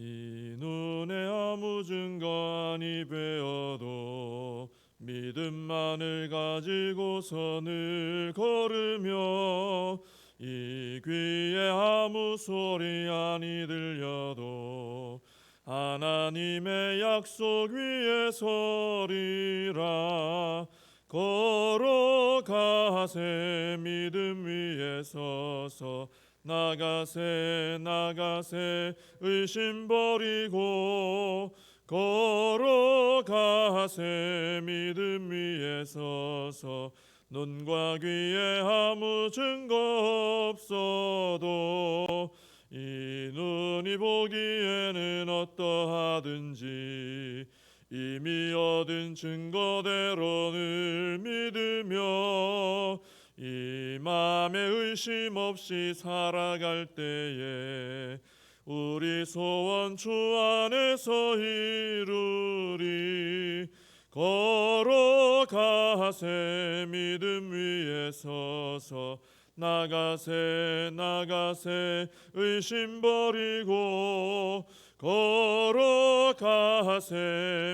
이 눈에 아무 증거 아니 베어도 믿음만을 가지고서 늘 걸으며 이 귀에 아무 소리 아니 들려도 하나님의 약속 위에 서리라. 걸어가세 믿음 위에 서서 나가세 나가세 의심 버리고 걸어가세 믿음 위에 서서 눈과 귀에 아무 증거 없어도 이 눈이 보기에는 어떠하든지 이미 얻은 증거대로 늘 믿으며 이 맘에 의심 없이 살아갈 때에 우리 소원 주 안에서 이루리. 걸어가세 믿음 위에 서서 나가세 나가세 의심 버리고 걸어가세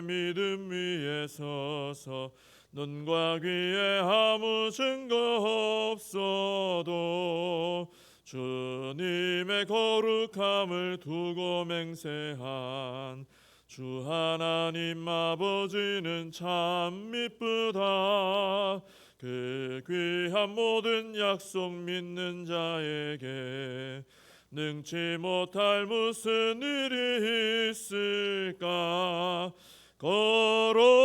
믿음 위에 서서 눈과 귀에 아무 증거 없어도 주님의 거룩함을 두고 맹세한 주 하나님 아버지는 참 미쁘다. 그 귀한 모든 약속 믿는 자에게 능치 못할 무슨 일이 있을까. 걸어가세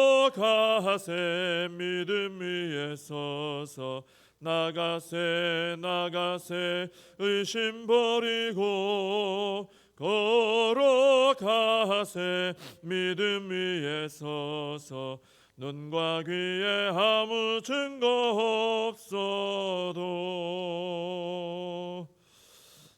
믿음 위에 서서 나가세 나가세 의심 버리고 걸어가세 믿음 위에 서서 눈과 귀에 아무 증거 없어도.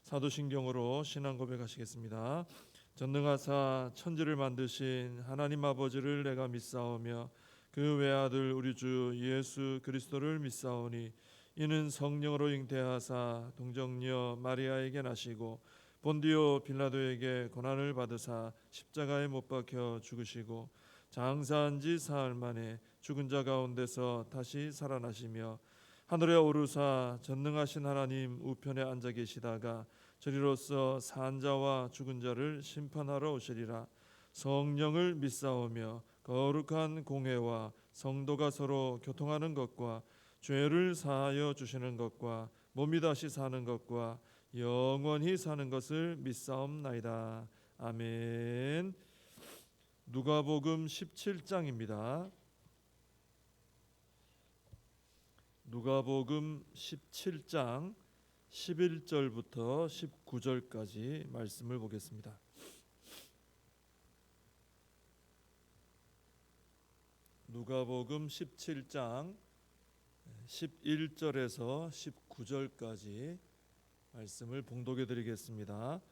사도신경으로 신앙 고백하시겠습니다. 전능하사 천지를 만드신 하나님 아버지를 내가 믿사오며 그 외아들 우리 주 예수 그리스도를 믿사오니 이는 성령으로 잉태하사 동정녀 마리아에게 나시고 본디오 빌라도에게 고난을 받으사 십자가에 못 박혀 죽으시고 장사한 지 사흘 만에 죽은 자 가운데서 다시 살아나시며 하늘에 오르사 전능하신 하나님 우편에 앉아 계시다가 저리로서 산 자와 죽은 자를 심판하러 오시리라. 성령을 믿사오며 거룩한 공회와 성도가 서로 교통하는 것과 죄를 사하여 주시는 것과 몸이 다시 사는 것과 영원히 사는 것을 믿사옵나이다. 아멘. 누가복음 17장입니다. 누가복음 17장 11절부터 19절까지 말씀을 보겠습니다. 누가복음 17장 11절에서 19절까지 말씀을 봉독해 드리겠습니다.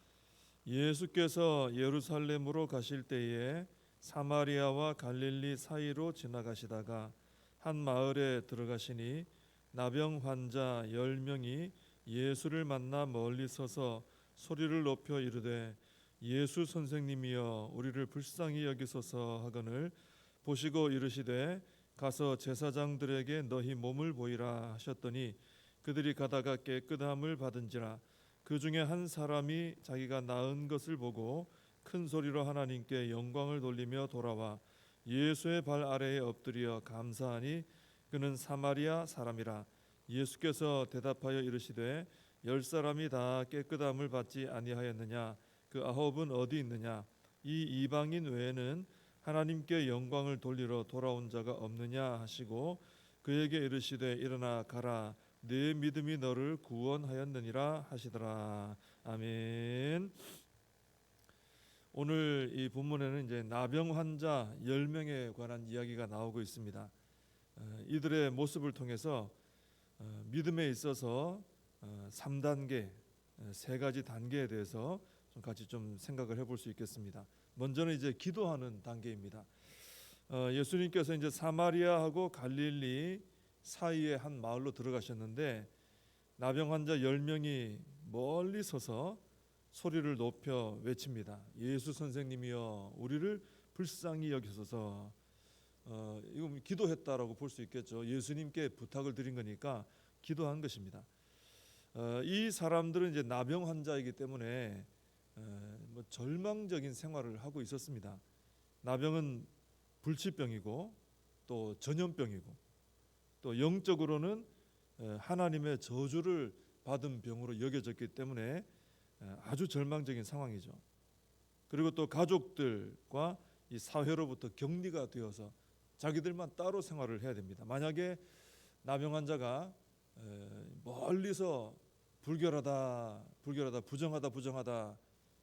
예수께서 예루살렘으로 가실 때에 사마리아와 갈릴리 사이로 지나가시다가 한 마을에 들어가시니 나병 환자 10명이 예수를 만나 멀리 서서 소리를 높여 이르되 예수 선생님이여 우리를 불쌍히 여기소서 하거늘 보시고 이르시되 가서 제사장들에게 너희 몸을 보이라 하셨더니 그들이 가다가 깨끗함을 받은지라. 그 중에 한 사람이 자기가 나은 것을 보고 큰 소리로 하나님께 영광을 돌리며 돌아와 예수의 발 아래에 엎드려 감사하니 그는 사마리아 사람이라. 예수께서 대답하여 이르시되 10사람이 다 깨끗함을 받지 아니하였느냐? 그 9은 어디 있느냐? 이 이방인 외에는 하나님께 영광을 돌리러 돌아온 자가 없느냐 하시고 그에게 이르시되 일어나 가라 네 믿음이 너를 구원하였느니라 하시더라. 아멘. 오늘 이 본문에는 이제 나병 환자 10명에 관한 이야기가 나오고 있습니다. 이들의 모습을 통해서 믿음에 있어서 3단계, 3가지 단계에 대해서 좀 같이 좀 생각을 해볼 수 있겠습니다. 먼저는 이제 기도하는 단계입니다. 예수님께서 이제 사마리아하고 갈릴리 사이의 한 마을로 들어가셨는데 나병 환자 10명이 멀리 서서 소리를 높여 외칩니다. 예수 선생님이여 우리를 불쌍히 여기소서. 이거 기도했다라고 볼 수 있겠죠. 예수님께 부탁을 드린 거니까 기도한 것입니다. 이 사람들은 이제 나병 환자이기 때문에 뭐 절망적인 생활을 하고 있었습니다. 나병은 불치병이고 또 전염병이고 또 영적으로는 하나님의 저주를 받은 병으로 여겨졌기 때문에 아주 절망적인 상황이죠. 그리고 또 가족들과 이 사회로부터 격리가 되어서 자기들만 따로 생활을 해야 됩니다. 만약에 나병 환자가 멀리서 불결하다, 불결하다, 부정하다, 부정하다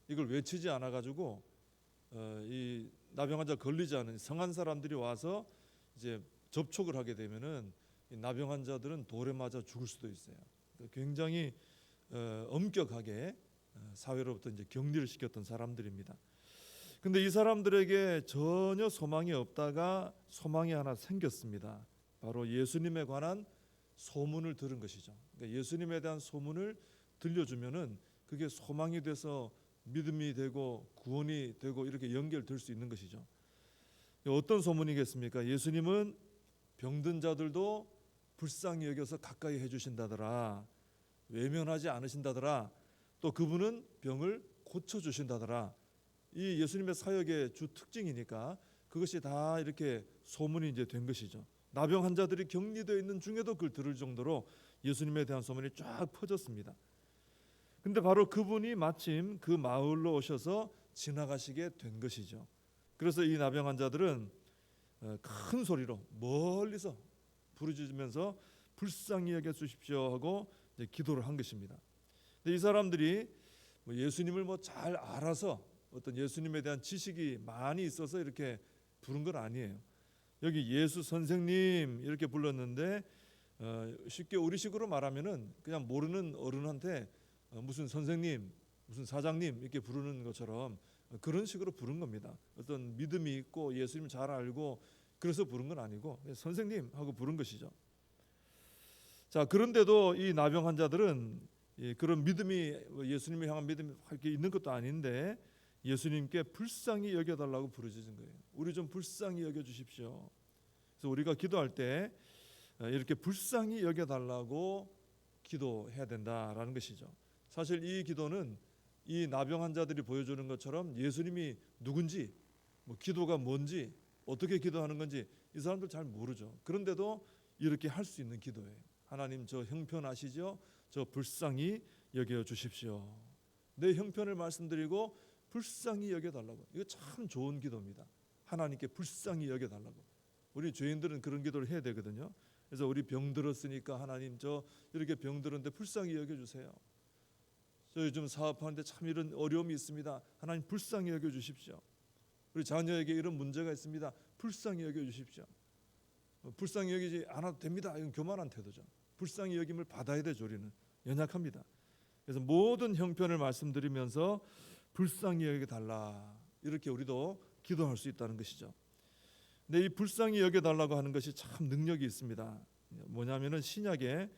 이걸 외치지 않아 가지고 이 나병 환자 걸리지 않은 성한 사람들이 와서 이제 접촉을 하게 되면은 이 나병 환자들은 돌에 맞아 죽을 수도 있어요. 굉장히 엄격하게 사회로부터 이제 격리를 시켰던 사람들입니다. 근데 이 사람들에게 전혀 소망이 없다가 소망이 하나 생겼습니다. 바로 예수님에 관한 소문을 들은 것이죠. 그러니까 예수님에 대한 소문을 들려주면은 그게 소망이 돼서 믿음이 되고 구원이 되고 이렇게 연결될 수 있는 것이죠. 어떤 소문이겠습니까? 예수님은 병든 자들도 불쌍히 여겨서 가까이 해주신다더라. 외면하지 않으신다더라. 또 그분은 병을 고쳐주신다더라. 이 예수님의 사역의 주 특징이니까 그것이 다 이렇게 소문이 이제 된 것이죠. 나병 환자들이 격리되어 있는 중에도 그걸 들을 정도로 예수님에 대한 소문이 쫙 퍼졌습니다. 근데 바로 그분이 마침 그 마을로 오셔서 지나가시게 된 것이죠. 그래서 이 나병 환자들은 큰 소리로 멀리서 부르짖으면서 불쌍히 여겨 주십시오 하고 이제 기도를 한 것입니다. 근데 이 사람들이 예수님을 잘 알아서 어떤 예수님에 대한 지식이 많이 있어서 이렇게 부른 건 아니에요. 여기 예수 선생님 이렇게 불렀는데 쉽게 우리식으로 말하면은 그냥 모르는 어른한테 무슨 선생님, 무슨 사장님 이렇게 부르는 것처럼 그런 식으로 부른 겁니다. 어떤 믿음이 있고 예수님 잘 알고 그래서 부른 건 아니고 선생님 하고 부른 것이죠. 자, 그런데도 이 나병 환자들은 그런 믿음이 예수님을 향한 믿음이 이렇게 있는 것도 아닌데 예수님께 불쌍히 여겨달라고 부르짖은 거예요. 우리 좀 불쌍히 여겨주십시오. 그래서 우리가 기도할 때 이렇게 불쌍히 여겨달라고 기도해야 된다라는 것이죠. 사실 이 기도는 이 나병 환자들이 보여주는 것처럼 예수님이 누군지, 기도가 뭔지, 어떻게 기도하는 건지 이 사람들 잘 모르죠. 그런데도 이렇게 할 수 있는 기도예요. 하나님 저 형편아시죠? 저 불쌍히 여겨주십시오. 내 형편을 말씀드리고 불쌍히 여겨달라고. 이거 참 좋은 기도입니다. 하나님께 불쌍히 여겨달라고. 우리 죄인들은 그런 기도를 해야 되거든요. 그래서 우리 병들었으니까 하나님 저 이렇게 병들었는데 불쌍히 여겨주세요. 저 요즘 사업하는데 참 이런 어려움이 있습니다. 하나님 불쌍히 여겨주십시오. 우리 자녀에게 이런 문제가 있습니다. 불쌍히 여겨주십시오. 불쌍히 여기지 않아도 됩니다. 이건 교만한 태도죠. 불쌍히 여김을 받아야 되죠. 우리는 연약합니다. 그래서 모든 형편을 말씀드리면서 불쌍히 여겨달라 이렇게 우리도 기도할 수 있다는 것이죠. 근데 이 불쌍히 여겨달라고 하는 것이 참 능력이 있습니다. 뭐냐면은 신약에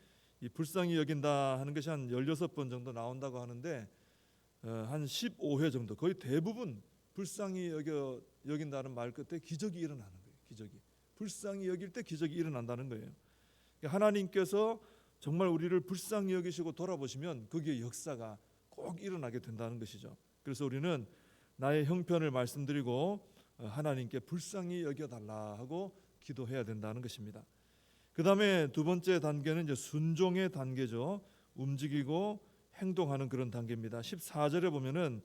이 불쌍히 여긴다 하는 것이 한 16번 정도 나온다고 하는데 한 15회 정도 거의 대부분 불쌍히 여긴다는 말 끝에 기적이 일어나는 거예요. 기적이. 불쌍히 여길 때 기적이 일어난다는 거예요. 하나님께서 정말 우리를 불쌍히 여기시고 돌아보시면 거기에 역사가 꼭 일어나게 된다는 것이죠. 그래서 우리는 나의 형편을 말씀드리고 하나님께 불쌍히 여겨달라 하고 기도해야 된다는 것입니다. 그 다음에 두 번째 단계는 이제 순종의 단계죠. 움직이고 행동하는 그런 단계입니다. 14절에 보면은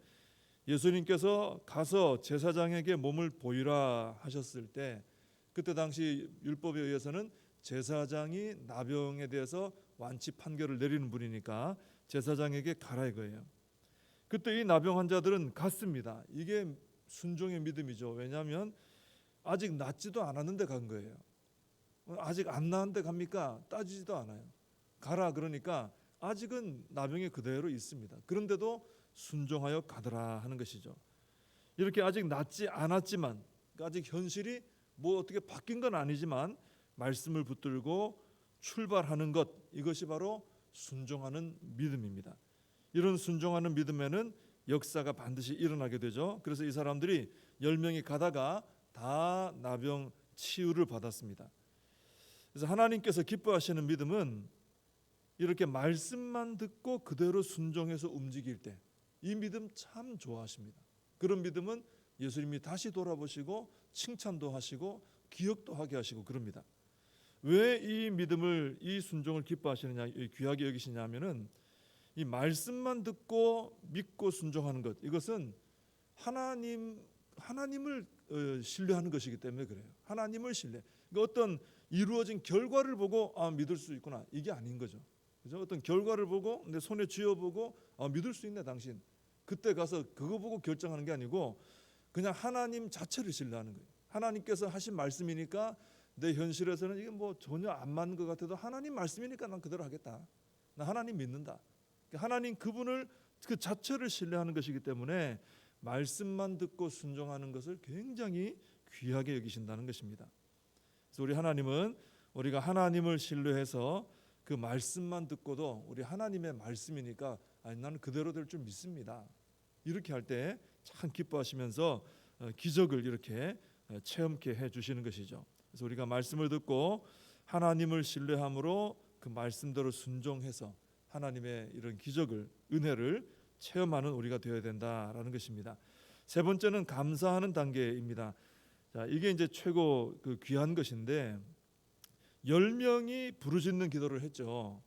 예수님께서 가서 제사장에게 몸을 보이라 하셨을 때 그때 당시 율법에 의해서는 제사장이 나병에 대해서 완치 판결을 내리는 분이니까 제사장에게 가라 이거예요. 그때 이 나병 환자들은 갔습니다. 이게 순종의 믿음이죠. 왜냐하면 아직 낫지도 않았는데 간 거예요. 아직 안 나았는데 갑니까? 따지지도 않아요. 가라 그러니까 아직은 나병이 그대로 있습니다. 그런데도 순종하여 가더라 하는 것이죠. 이렇게 아직 낫지 않았지만 아직 현실이 어떻게 바뀐 건 아니지만 말씀을 붙들고 출발하는 것 이것이 바로 순종하는 믿음입니다. 이런 순종하는 믿음에는 역사가 반드시 일어나게 되죠. 그래서 이 사람들이 10명이 가다가 다 나병 치유를 받았습니다. 그래서 하나님께서 기뻐하시는 믿음은 이렇게 말씀만 듣고 그대로 순종해서 움직일 때 이 믿음 참 좋아하십니다. 그런 믿음은 예수님이 다시 돌아보시고 칭찬도 하시고 기억도 하게 하시고 그럽니다. 왜 이 믿음을, 이 순종을 기뻐하시느냐, 귀하게 여기시냐면은 이 말씀만 듣고 믿고 순종하는 것, 이것은 하나님을 신뢰하는 것이기 때문에 그래요. 하나님을 신뢰. 그러니까 어떤 이루어진 결과를 보고 믿을 수 있구나, 이게 아닌 거죠. 그죠? 어떤 결과를 보고 내 손에 쥐어보고 믿을 수 있네 당신. 그때 가서 그거 보고 결정하는 게 아니고 그냥 하나님 자체를 신뢰하는 거예요. 하나님께서 하신 말씀이니까 내 현실에서는 이게 뭐 전혀 안 맞는 것 같아도 하나님 말씀이니까 난 그대로 하겠다. 나 하나님 믿는다. 하나님 그분을 그 자체를 신뢰하는 것이기 때문에 말씀만 듣고 순종하는 것을 굉장히 귀하게 여기신다는 것입니다. 그래서 우리 하나님은 우리가 하나님을 신뢰해서 그 말씀만 듣고도 우리 하나님의 말씀이니까 나는 그대로 될 줄 믿습니다. 이렇게 할 때 참 기뻐하시면서 기적을 이렇게 체험케 해주시는 것이죠. 그래서 우리가 말씀을 듣고 하나님을 신뢰함으로 그 말씀대로 순종해서 하나님의 이런 기적을, 은혜를 체험하는 우리가 되어야 된다라는 것입니다. 세 번째는 감사하는 단계입니다. 자, 이게 이제 최고 그 귀한 것인데 10명이 부르짖는 기도를 했죠.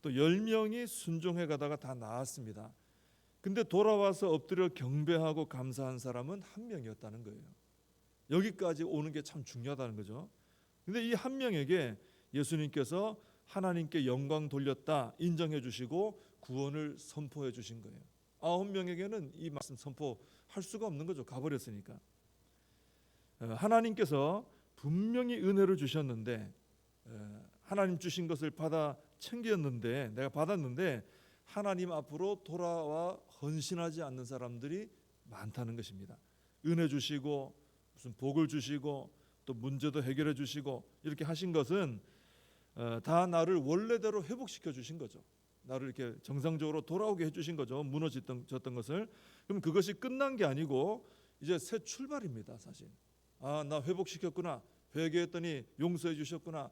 또 10명이 순종해 가다가 다 나았습니다. 근데 돌아와서 엎드려 경배하고 감사한 사람은 한 명이었다는 거예요. 여기까지 오는 게 참 중요하다는 거죠. 근데 이 한 명에게 예수님께서 하나님께 영광 돌렸다 인정해 주시고 구원을 선포해 주신 거예요. 9명에게는 이 말씀 선포할 수가 없는 거죠. 가버렸으니까. 하나님께서 분명히 은혜를 주셨는데 하나님 주신 것을 받아 챙겼는데, 내가 받았는데 하나님 앞으로 돌아와 헌신하지 않는 사람들이 많다는 것입니다. 은혜 주시고 무슨 복을 주시고 또 문제도 해결해 주시고 이렇게 하신 것은 다 나를 원래대로 회복시켜 주신 거죠. 나를 이렇게 정상적으로 돌아오게 해주신 거죠. 무너졌던 것을. 그럼 그것이 끝난 게 아니고 이제 새 출발입니다. 사실. 나 회복시켰구나. 회개했더니 용서해 주셨구나.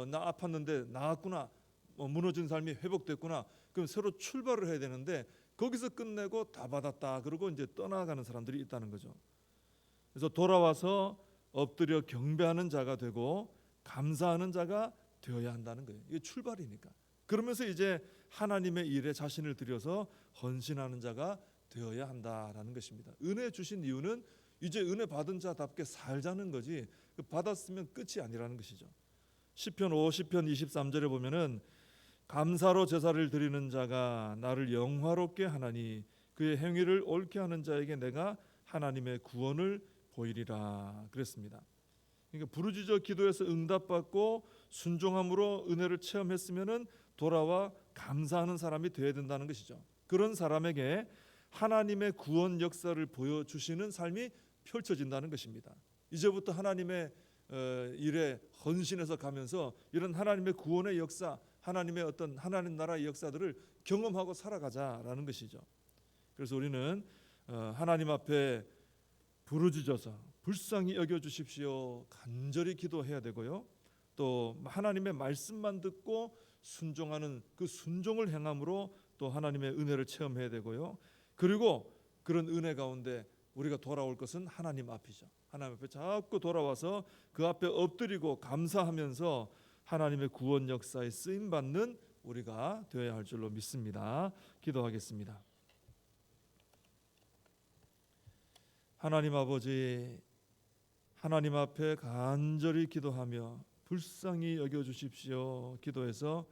나 아팠는데 나았구나. 무너진 삶이 회복됐구나. 그럼 새로 출발을 해야 되는데 거기서 끝내고 다 받았다 그러고 이제 떠나가는 사람들이 있다는 거죠. 그래서 돌아와서 엎드려 경배하는 자가 되고 감사하는 자가 되어야 한다는 거예요. 이게 출발이니까. 그러면서 이제 하나님의 일에 자신을 들여서 헌신하는 자가 되어야 한다라는 것입니다. 은혜 주신 이유는 이제 은혜 받은 자답게 살자는 거지 받았으면 끝이 아니라는 것이죠. 시편 50편 23절에 보면은 감사로 제사를 드리는 자가 나를 영화롭게 하나니 그의 행위를 옳게 하는 자에게 내가 하나님의 구원을 보이리라 그랬습니다. 그러니까 부르짖어 기도해서 응답받고 순종함으로 은혜를 체험했으면은 돌아와 감사하는 사람이 되어야 된다는 것이죠. 그런 사람에게 하나님의 구원 역사를 보여주시는 삶이 펼쳐진다는 것입니다. 이제부터 하나님의 일에 헌신해서 가면서 이런 하나님의 구원의 역사, 하나님의 어떤 하나님 나라의 역사들을 경험하고 살아가자라는 것이죠. 그래서 우리는 하나님 앞에 부르짖어서 불쌍히 여겨주십시오 간절히 기도해야 되고요. 또 하나님의 말씀만 듣고 순종하는 그 순종을 행함으로 또 하나님의 은혜를 체험해야 되고요. 그리고 그런 은혜 가운데 우리가 돌아올 것은 하나님 앞이죠. 하나님 앞에 자꾸 돌아와서 그 앞에 엎드리고 감사하면서 하나님의 구원 역사에 쓰임받는 우리가 되어야 할 줄로 믿습니다. 기도하겠습니다. 하나님 아버지, 하나님 앞에 간절히 기도하며 불쌍히 여겨주십시오 기도해서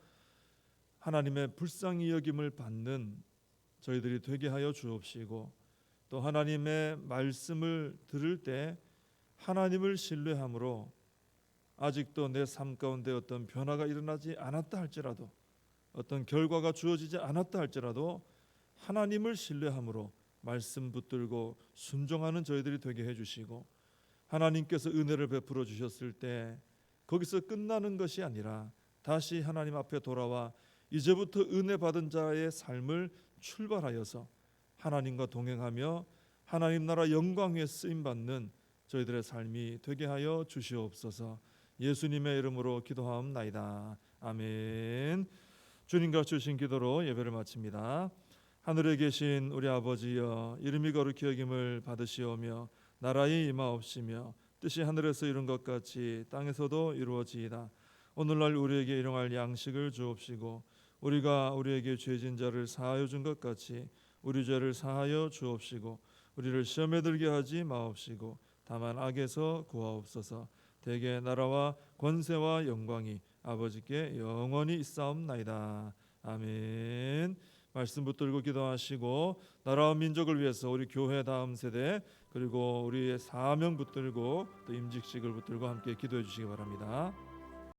하나님의 불쌍히 여김을 받는 저희들이 되게 하여 주옵시고 또 하나님의 말씀을 들을 때 하나님을 신뢰함으로 아직도 내 삶 가운데 어떤 변화가 일어나지 않았다 할지라도 어떤 결과가 주어지지 않았다 할지라도 하나님을 신뢰함으로 말씀 붙들고 순종하는 저희들이 되게 해주시고 하나님께서 은혜를 베풀어 주셨을 때 거기서 끝나는 것이 아니라 다시 하나님 앞에 돌아와 이제부터 은혜 받은 자의 삶을 출발하여서 하나님과 동행하며 하나님 나라 영광 위에 쓰임 받는 저희들의 삶이 되게 하여 주시옵소서. 예수님의 이름으로 기도하옵나이다. 아멘. 주님과 주신 기도로 예배를 마칩니다. 하늘에 계신 우리 아버지여, 이름이 거룩히 여김을 받으시오며 나라의 임하옵시며 뜻이 하늘에서 이룬 것 같이 땅에서도 이루어지이다. 오늘날 우리에게 일용할 양식을 주옵시고 우리가 우리에게 죄진 자를 사하여 준 것 같이 우리 죄를 사하여 주옵시고 우리를 시험에 들게 하지 마옵시고 다만 악에서 구하옵소서. 대개 나라와 권세와 영광이 아버지께 영원히 있사옵나이다. 아멘. 말씀 붙들고 기도하시고 나라와 민족을 위해서 우리 교회 다음 세대 그리고 우리의 사명 붙들고 또 임직식을 붙들고 함께 기도해 주시기 바랍니다.